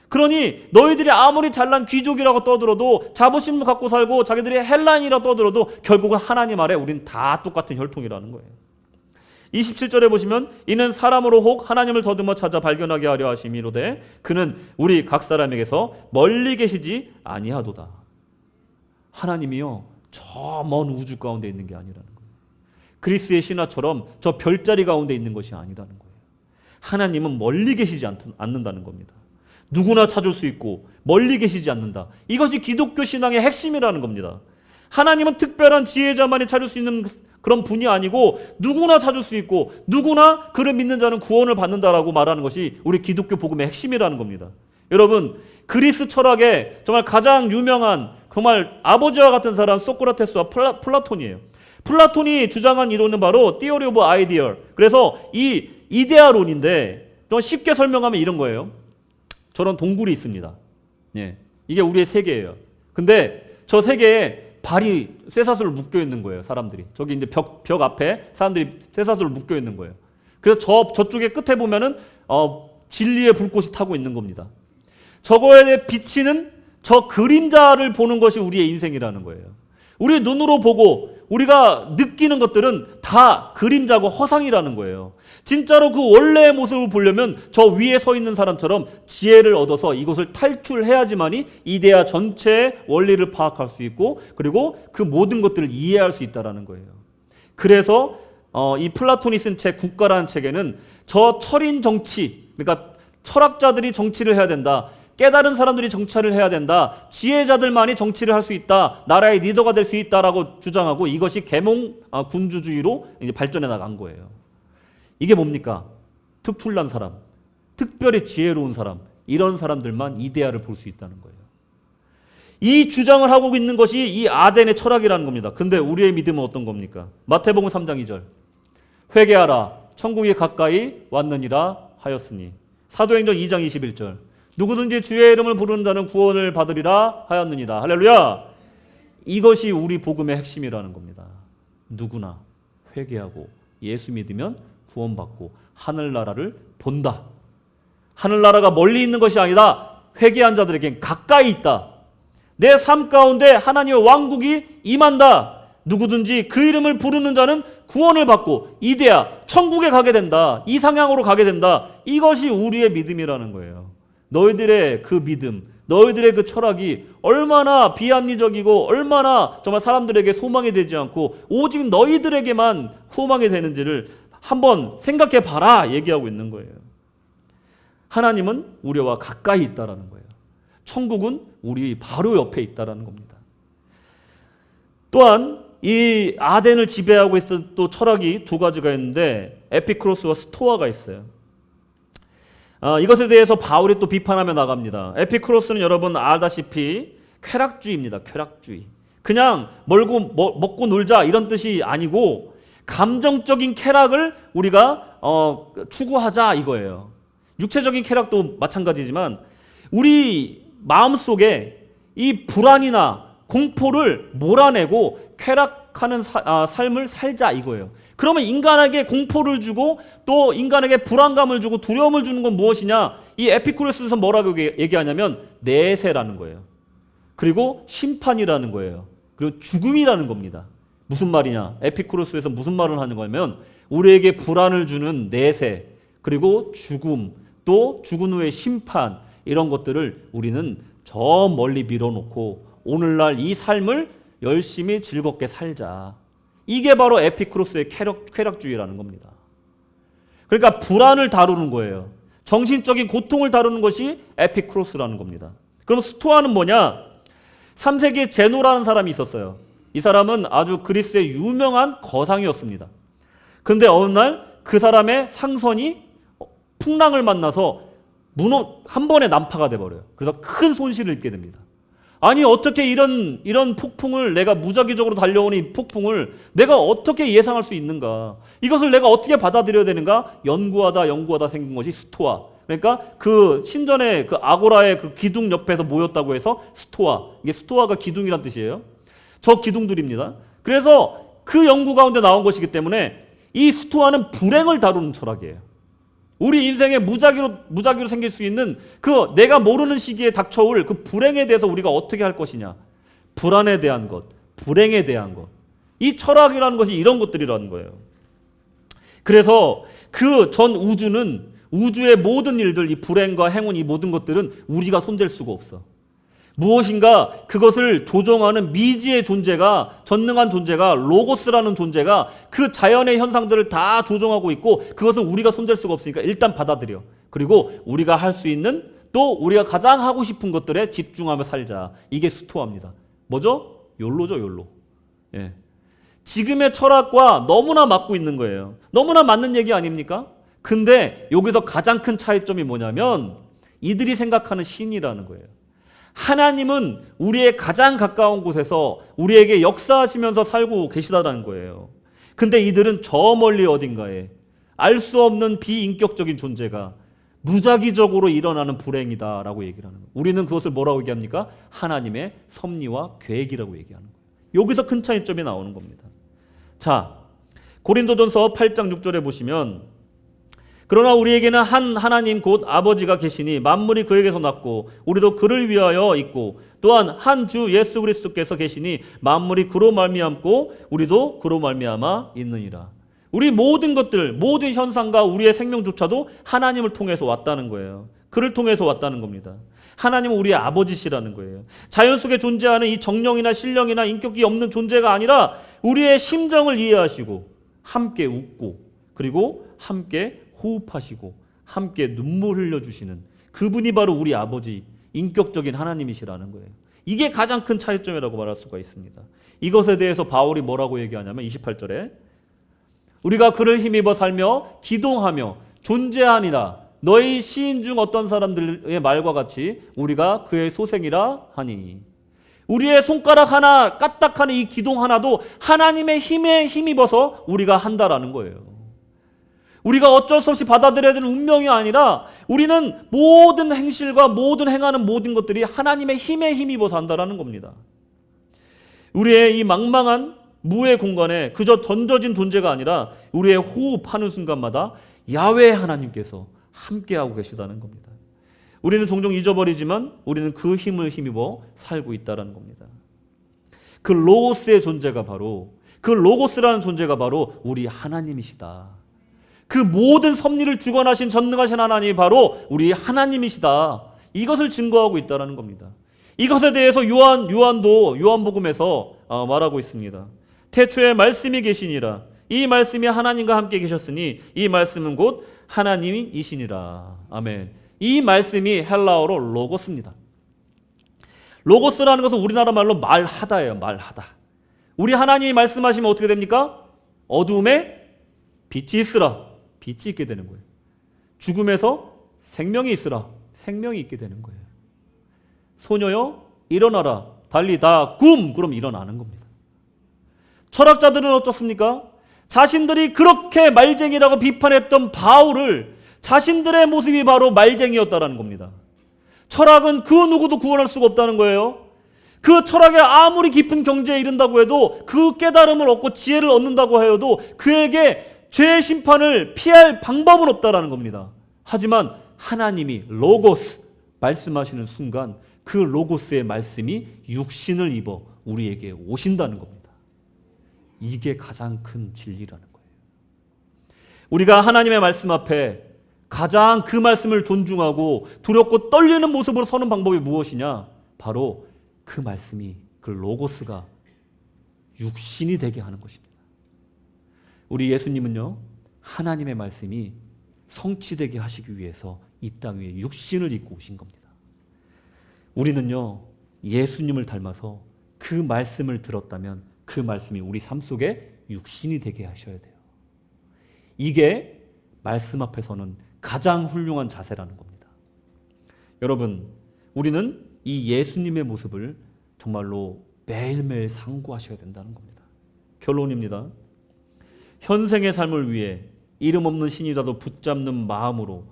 그러니 너희들이 아무리 잘난 귀족이라고 떠들어도 자부심을 갖고 살고 자기들이 헬라인이라고 떠들어도 결국은 하나님 아래 우리는 다 똑같은 혈통이라는 거예요. 27절에 보시면 이는 사람으로 혹 하나님을 더듬어 찾아 발견하게 하려 하심이로되 그는 우리 각 사람에게서 멀리 계시지 아니하도다. 하나님이요 저 먼 우주 가운데 있는 게 아니라는 거예요. 그리스의 신화처럼 저 별자리 가운데 있는 것이 아니라는 거예요. 하나님은 멀리 계시지 않는다는 겁니다. 누구나 찾을 수 있고 멀리 계시지 않는다. 이것이 기독교 신앙의 핵심이라는 겁니다. 하나님은 특별한 지혜자만이 찾을 수 있는 그런 분이 아니고 누구나 찾을 수 있고 누구나 그를 믿는 자는 구원을 받는다라고 말하는 것이 우리 기독교 복음의 핵심이라는 겁니다. 여러분, 그리스 철학의 정말 가장 유명한 정말 아버지와 같은 사람 소크라테스와 플라톤이에요. 플라톤이 주장한 이론은 바로 Theory of Ideal. 그래서 이 이데아론인데 좀 쉽게 설명하면 이런 거예요. 저런 동굴이 있습니다. 예, 이게 우리의 세계예요. 근데 저 세계에 발이 쇠사슬로 묶여 있는 거예요. 사람들이 저기 이제 벽 앞에 사람들이 쇠사슬로 묶여 있는 거예요. 그래서 저쪽에 끝에 보면은 진리의 불꽃이 타고 있는 겁니다. 저거에 비치는 저 그림자를 보는 것이 우리의 인생이라는 거예요. 우리 눈으로 보고 우리가 느끼는 것들은 다 그림자고 허상이라는 거예요. 진짜로 그 원래의 모습을 보려면 저 위에 서 있는 사람처럼 지혜를 얻어서 이것을 탈출해야지만이 이데아 전체의 원리를 파악할 수 있고 그리고 그 모든 것들을 이해할 수 있다는 거예요. 그래서 이 플라톤이 쓴 책 국가라는 책에는 저 철인 정치, 그러니까 철학자들이 정치를 해야 된다. 깨달은 사람들이 정치를 해야 된다. 지혜자들만이 정치를 할 수 있다. 나라의 리더가 될 수 있다라고 주장하고 이것이 계몽 군주주의로 이제 발전해 나간 거예요. 이게 뭡니까? 특출난 사람, 특별히 지혜로운 사람, 이런 사람들만 이데아를 볼 수 있다는 거예요. 이 주장을 하고 있는 것이 이 아덴의 철학이라는 겁니다. 근데 우리의 믿음은 어떤 겁니까? 마태복음 3장 2절. 회개하라. 천국이 가까이 왔느니라 하였으니. 사도행전 2장 21절. 누구든지 주의 이름을 부르는 자는 구원을 받으리라 하였느니라. 할렐루야. 이것이 우리 복음의 핵심이라는 겁니다. 누구나 회개하고 예수 믿으면 구원받고 하늘나라를 본다. 하늘나라가 멀리 있는 것이 아니다. 회개한 자들에겐 가까이 있다. 내 삶 가운데 하나님의 왕국이 임한다. 누구든지 그 이름을 부르는 자는 구원을 받고 이데아 천국에 가게 된다. 이 상향으로 가게 된다. 이것이 우리의 믿음이라는 거예요. 너희들의 그 믿음, 너희들의 그 철학이 얼마나 비합리적이고 얼마나 정말 사람들에게 소망이 되지 않고 오직 너희들에게만 소망이 되는지를 한번 생각해 봐라 얘기하고 있는 거예요. 하나님은 우리와 가까이 있다라는 거예요. 천국은 우리 바로 옆에 있다라는 겁니다. 또한 이 아덴을 지배하고 있었던 또 철학이 두 가지가 있는데 에피크로스와 스토아가 있어요. 이것에 대해서 바울이 또 비판하며 나갑니다. 에피크로스는 여러분 알다시피 쾌락주의입니다. 쾌락주의. 그냥 먹고 놀자 이런 뜻이 아니고 감정적인 쾌락을 우리가 추구하자 이거예요. 육체적인 쾌락도 마찬가지지만 우리 마음속에 이 불안이나 공포를 몰아내고 쾌락하는 삶을 살자 이거예요. 그러면 인간에게 공포를 주고 또 인간에게 불안감을 주고 두려움을 주는 건 무엇이냐? 이 에피쿠로스에서 뭐라고 얘기하냐면 내세라는 거예요. 그리고 심판이라는 거예요. 그리고 죽음이라는 겁니다. 무슨 말이냐? 에피쿠로스에서 무슨 말을 하는 거냐면 우리에게 불안을 주는 내세, 그리고 죽음, 또 죽은 후의 심판, 이런 것들을 우리는 저 멀리 밀어놓고 오늘날 이 삶을 열심히 즐겁게 살자. 이게 바로 에피쿠로스의 쾌락주의라는 겁니다. 그러니까 불안을 다루는 거예요. 정신적인 고통을 다루는 것이 에피쿠로스라는 겁니다. 그럼 스토아는 뭐냐? 3세기에 제노라는 사람이 있었어요. 이 사람은 아주 그리스의 유명한 거상이었습니다. 근데 어느 날 그 사람의 상선이 풍랑을 만나서 한 번에 난파가 돼버려요. 그래서 큰 손실을 입게 됩니다. 아니 어떻게 이런 폭풍을, 내가 무작위적으로 달려오는 이 폭풍을 내가 어떻게 예상할 수 있는가? 이것을 내가 어떻게 받아들여야 되는가? 연구하다 생긴 것이 스토아. 그러니까 그 신전의 그 아고라의 그 기둥 옆에서 모였다고 해서 스토아. 이게 스토아가 기둥이란 뜻이에요. 저 기둥들입니다. 그래서 그 연구 가운데 나온 것이기 때문에 이 스토아는 불행을 다루는 철학이에요. 우리 인생에 무작위로 생길 수 있는 그 내가 모르는 시기에 닥쳐올 그 불행에 대해서 우리가 어떻게 할 것이냐. 불안에 대한 것, 불행에 대한 것. 이 철학이라는 것이 이런 것들이라는 거예요. 그래서 그 전 우주는, 우주의 모든 일들, 이 불행과 행운, 이 모든 것들은 우리가 손댈 수가 없어. 무엇인가 그것을 조종하는 미지의 존재가, 전능한 존재가, 로고스라는 존재가 그 자연의 현상들을 다 조종하고 있고 그것을 우리가 손댈 수가 없으니까 일단 받아들여. 그리고 우리가 할 수 있는, 또 우리가 가장 하고 싶은 것들에 집중하며 살자. 이게 스토아입니다. 뭐죠? 욜로죠, 욜로. 예. 지금의 철학과 너무나 맞고 있는 거예요. 너무나 맞는 얘기 아닙니까? 근데 여기서 가장 큰 차이점이 뭐냐면 이들이 생각하는 신이라는 거예요. 하나님은 우리의 가장 가까운 곳에서 우리에게 역사하시면서 살고 계시다는 거예요. 근데 이들은 저 멀리 어딘가에 알 수 없는 비인격적인 존재가 무작위적으로 일어나는 불행이다라고 얘기를 하는 거예요. 우리는 그것을 뭐라고 얘기합니까? 하나님의 섭리와 계획이라고 얘기하는 거예요. 여기서 큰 차이점이 나오는 겁니다. 자, 고린도전서 8장 6절에 보시면 그러나 우리에게는 한 하나님 곧 아버지가 계시니 만물이 그에게서 났고 우리도 그를 위하여 있고 또한 한 주 예수 그리스도께서 계시니 만물이 그로 말미암고 우리도 그로 말미암아 있느니라. 우리 모든 것들, 모든 현상과 우리의 생명조차도 하나님을 통해서 왔다는 거예요. 그를 통해서 왔다는 겁니다. 하나님은 우리의 아버지시라는 거예요. 자연 속에 존재하는 이 정령이나 신령이나 인격이 없는 존재가 아니라 우리의 심정을 이해하시고 함께 웃고 그리고 함께 호흡하시고 함께 눈물 흘려주시는 그분이 바로 우리 아버지, 인격적인 하나님이시라는 거예요. 이게 가장 큰 차이점이라고 말할 수가 있습니다. 이것에 대해서 바울이 뭐라고 얘기하냐면 28절에 우리가 그를 힘입어 살며 기동하며 존재하니라. 너희 시인 중 어떤 사람들의 말과 같이 우리가 그의 소생이라 하니. 우리의 손가락 하나 까딱하는 이 기동 하나도 하나님의 힘에 힘입어서 우리가 한다라는 거예요. 우리가 어쩔 수 없이 받아들여야 되는 운명이 아니라 우리는 모든 행실과 모든 행하는 모든 것들이 하나님의 힘에 힘입어서 한다라는 겁니다. 우리의 이 망망한 무의 공간에 그저 던져진 존재가 아니라 우리의 호흡하는 순간마다 야훼 하나님께서 함께하고 계시다는 겁니다. 우리는 종종 잊어버리지만 우리는 그 힘을 힘입어 살고 있다는 겁니다. 그 로고스의 존재가 바로, 그 로고스라는 존재가 바로 우리 하나님이시다. 그 모든 섭리를 주관하신 전능하신 하나님이 바로 우리 하나님이시다. 이것을 증거하고 있다는 겁니다. 이것에 대해서 요한도 요한복음에서 말하고 있습니다. 태초에 말씀이 계시니라. 이 말씀이 하나님과 함께 계셨으니 이 말씀은 곧 하나님이시니라. 아멘. 이 말씀이 헬라어로 로고스입니다. 로고스라는 것은 우리나라 말로 말하다예요. 말하다. 우리 하나님이 말씀하시면 어떻게 됩니까? 어두움에 빛이 있으라. 빛이 있게 되는 거예요. 죽음에서 생명이 있으라. 생명이 있게 되는 거예요. 소녀여 일어나라. 달리 다 굼. 그럼 일어나는 겁니다. 철학자들은 어떻습니까? 자신들이 그렇게 말쟁이라고 비판했던 바울을 자신들의 모습이 바로 말쟁이였다라는 겁니다. 철학은 그 누구도 구원할 수가 없다는 거예요. 그 철학에 아무리 깊은 경지에 이른다고 해도, 그 깨달음을 얻고 지혜를 얻는다고 해도 그에게 죄의 심판을 피할 방법은 없다라는 겁니다. 하지만 하나님이 로고스 말씀하시는 순간 그 로고스의 말씀이 육신을 입어 우리에게 오신다는 겁니다. 이게 가장 큰 진리라는 거예요. 우리가 하나님의 말씀 앞에 가장 그 말씀을 존중하고 두렵고 떨리는 모습으로 서는 방법이 무엇이냐? 바로 그 말씀이, 그 로고스가 육신이 되게 하는 것입니다. 우리 예수님은요, 하나님의 말씀이 성취되게 하시기 위해서 이 땅 위에 육신을 입고 오신 겁니다. 우리는요, 예수님을 닮아서 그 말씀을 들었다면 그 말씀이 우리 삶 속에 육신이 되게 하셔야 돼요. 이게 말씀 앞에서는 가장 훌륭한 자세라는 겁니다. 여러분, 우리는 이 예수님의 모습을 정말로 매일매일 상고하셔야 된다는 겁니다. 결론입니다. 현생의 삶을 위해 이름 없는 신이라도 붙잡는 마음으로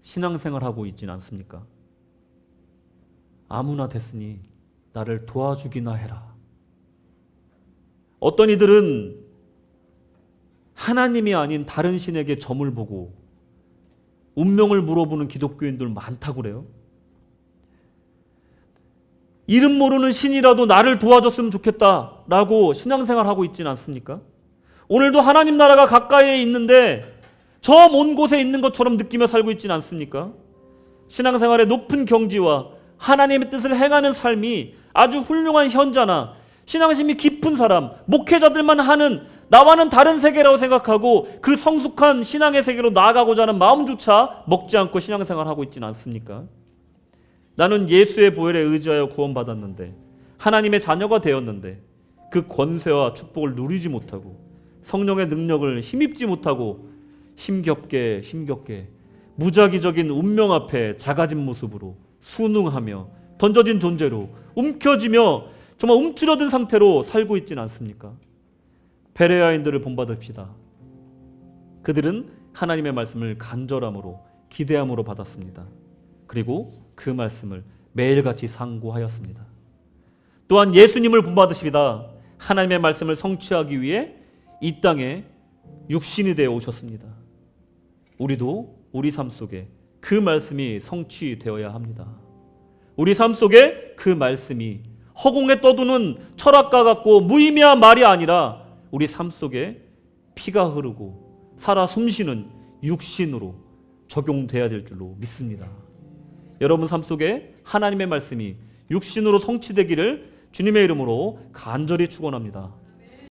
신앙생활하고 있지는 않습니까? 아무나 됐으니 나를 도와주기나 해라. 어떤 이들은 하나님이 아닌 다른 신에게 점을 보고 운명을 물어보는 기독교인들 많다고 그래요. 이름 모르는 신이라도 나를 도와줬으면 좋겠다라고 신앙생활하고 있지는 않습니까? 오늘도 하나님 나라가 가까이에 있는데 저 먼 곳에 있는 것처럼 느끼며 살고 있지는 않습니까? 신앙생활의 높은 경지와 하나님의 뜻을 행하는 삶이 아주 훌륭한 현자나 신앙심이 깊은 사람, 목회자들만 하는 나와는 다른 세계라고 생각하고 그 성숙한 신앙의 세계로 나아가고자 하는 마음조차 먹지 않고 신앙생활하고 있지는 않습니까? 나는 예수의 보혈에 의지하여 구원받았는데, 하나님의 자녀가 되었는데 그 권세와 축복을 누리지 못하고 성령의 능력을 힘입지 못하고 힘겹게 무작위적인 운명 앞에 작아진 모습으로 순응하며 던져진 존재로 움켜쥐며 정말 움츠러든 상태로 살고 있지는 않습니까? 베레아인들을 본받읍시다. 그들은 하나님의 말씀을 간절함으로 기대함으로 받았습니다. 그리고 그 말씀을 매일같이 상고하였습니다. 또한 예수님을 본받으십니다. 하나님의 말씀을 성취하기 위해 이 땅에 육신이 되어 오셨습니다. 우리도 우리 삶 속에 그 말씀이 성취되어야 합니다. 우리 삶 속에 그 말씀이 허공에 떠도는 철학과 같고 무의미한 말이 아니라 우리 삶 속에 피가 흐르고 살아 숨쉬는 육신으로 적용돼야 될 줄로 믿습니다. 여러분 삶 속에 하나님의 말씀이 육신으로 성취되기를 주님의 이름으로 간절히 축원합니다.